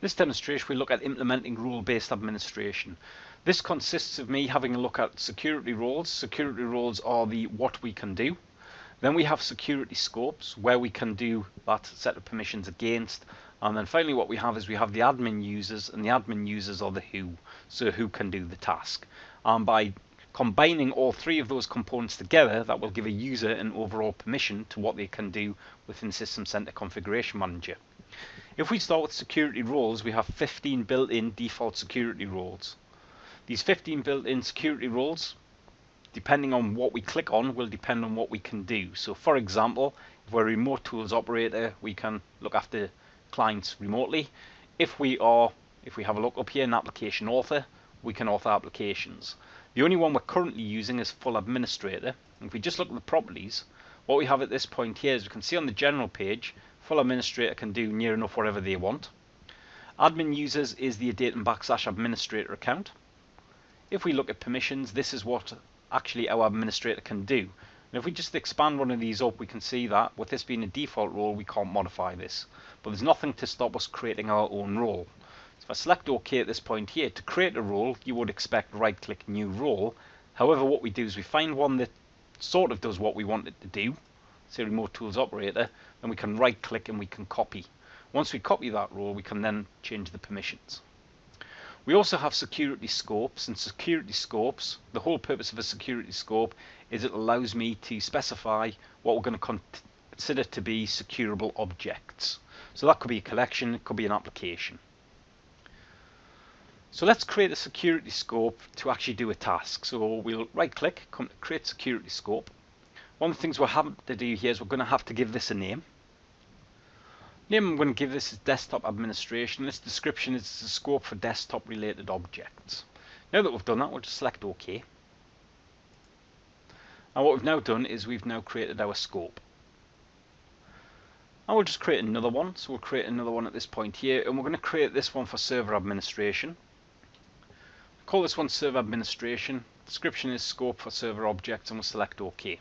This demonstration we look at implementing role-based administration. This consists of me having a look at security roles. Security roles are the what we can do. Then we have security scopes where we can do that set of permissions against. And then finally what we have is we have the admin users, and the admin users are the who. So who can do the task. And by combining all three of those components together, that will give a user an overall permission to what they can do within System Center Configuration Manager. If we start with security roles, we have 15 built-in default security roles. These 15 built-in security roles, depending on what we click on, will depend on what we can do. So for example, if we're a remote tools operator, we can look after clients remotely. If we have a look up here in application author, we can author applications. The only one we're currently using is full administrator. And if we just look at the properties, what we have at this point here is we can see on the general page, full administrator can do near enough whatever they want. Admin users is the adatum/administrator account. If we look at permissions, this is what actually our administrator can do. And if we just expand one of these up, we can see that with this being a default role, we can't modify this. But there's nothing to stop us creating our own role. So if I select OK at this point here, to create a role, you would expect right-click New Role. However, what we do is we find one that sort of does what we want it to do, say Remote Tools Operator, then we can right-click and we can copy. Once we copy that role, we can then change the permissions. We also have security scopes, and security scopes, the whole purpose of a security scope is it allows me to specify what we're going to consider to be securable objects. So that could be a collection, it could be an application. So let's create a security scope to actually do a task. So we'll right click, come to create security scope. One of the things we'll have to do here is we're going to have to give this a name. Name I'm going to give this is desktop administration. This description is the scope for desktop related objects. Now that we've done that, we'll just select OK. And what we've now done is we've now created our scope. And we'll just create another one. So we'll create another one at this point here, and we're going to create this one for server administration. Call this one server administration. Description is scope for server objects, and we'll select OK.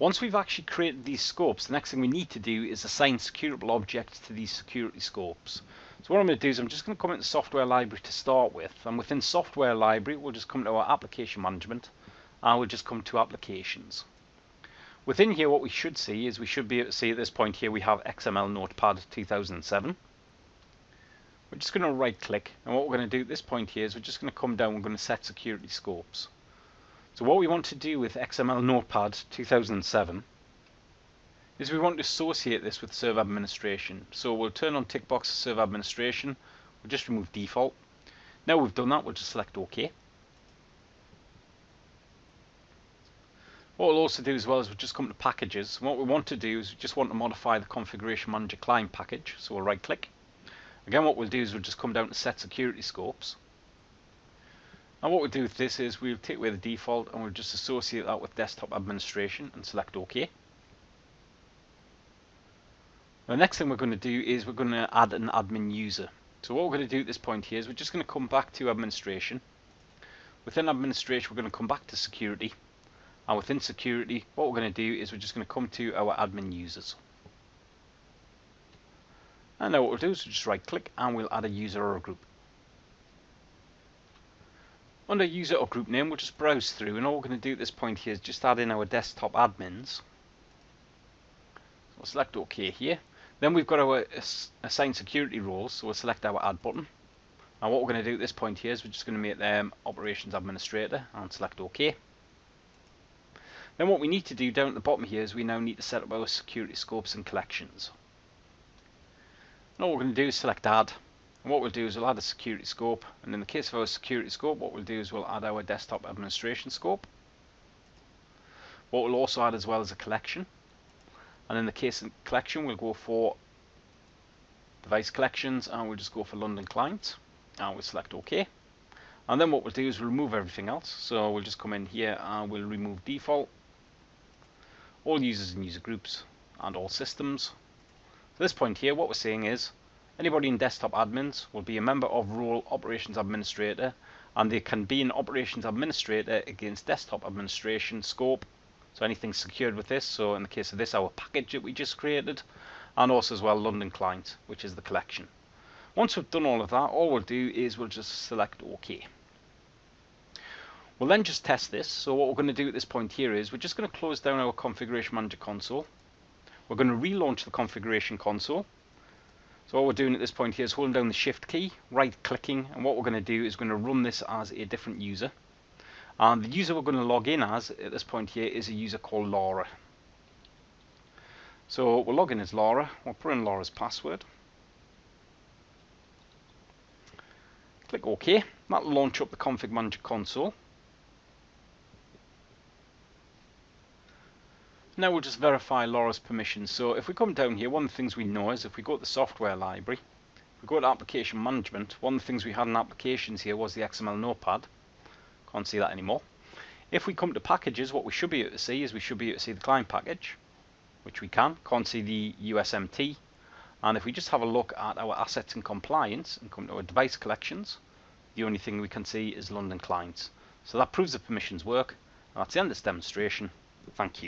Once we've actually created these scopes, the next thing we need to do is assign securable objects to these security scopes. So what I'm going to do is I'm just going to come into software library to start with, and within software library we'll just come to our application management and we'll just come to applications. Within here what we should see is we should be able to see at this point here we have XML Notepad 2007. We're just going to right click, and what we're going to do at this point here is we're just going to come down, we're going to set security scopes. So what we want to do with XML Notepad 2007 is we want to associate this with server administration. So we'll turn on tick box server administration, we'll just remove default. Now we've done that, we'll just select OK. What we'll also do as well is we'll just come to packages. And what we want to do is we just want to modify the configuration manager client package. So we'll right click. Again, what we'll do is we'll just come down to set security scopes. And what we'll do with this is we'll take away the default and we'll just associate that with desktop administration and select OK. The next thing we're going to do is we're going to add an admin user. So what we're going to do at this point here is we're just going to come back to administration. Within administration we're going to come back to security, and within security what we're going to do is we're just going to come to our admin users. And now what we'll do is we'll just right click and we'll add a user or a group. Under user or group name, we'll just browse through, and all we're going to do at this point here is just add in our desktop admins. So we'll select OK here. Then we've got our assigned security roles, so we'll select our add button. And what we're going to do at this point here is we're just going to make them operations administrator and select OK. Then what we need to do down at the bottom here is we now need to set up our security scopes and collections. And all we're going to do is select add. And what we'll do is we'll add a security scope, and in the case of our security scope what we'll do is we'll add our desktop administration scope. What we'll also add as well as a collection, and in the case of collection we'll go for device collections and we'll just go for London client and we'll select OK. And then what we'll do is we'll remove everything else, so we'll just come in here and we'll remove default, all users and user groups, and all systems. At this point here what we're saying is anybody in desktop admins will be a member of role operations administrator, and they can be an operations administrator against desktop administration scope. So anything secured with this, so in the case of this our package that we just created, and also as well London client, which is the collection. Once we've done all of that, all we'll do is we'll just select OK. We'll then just test this. So what we're going to do at this point here is we're just going to close down our Configuration Manager console. We're going to relaunch the configuration console. So what we're doing at this point here is holding down the Shift key, right clicking, and what we're going to do is we're going to run this as a different user. And the user we're going to log in as at this point here is a user called Laura. So we'll log in as Laura, we'll put in Laura's password. Click OK, that'll launch up the Config Manager console. Now we'll just verify Laura's permissions. So if we come down here, one of the things we know is if we go to the software library, if we go to application management, one of the things we had in applications here was the XML notepad. Can't see that anymore. If we come to packages, what we should be able to see is we should be able to see the client package, which we can't see the USMT. And if we just have a look at our assets and compliance and come to our device collections, the only thing we can see is London clients. So that proves the permissions work. And that's the end of this demonstration. Thank you.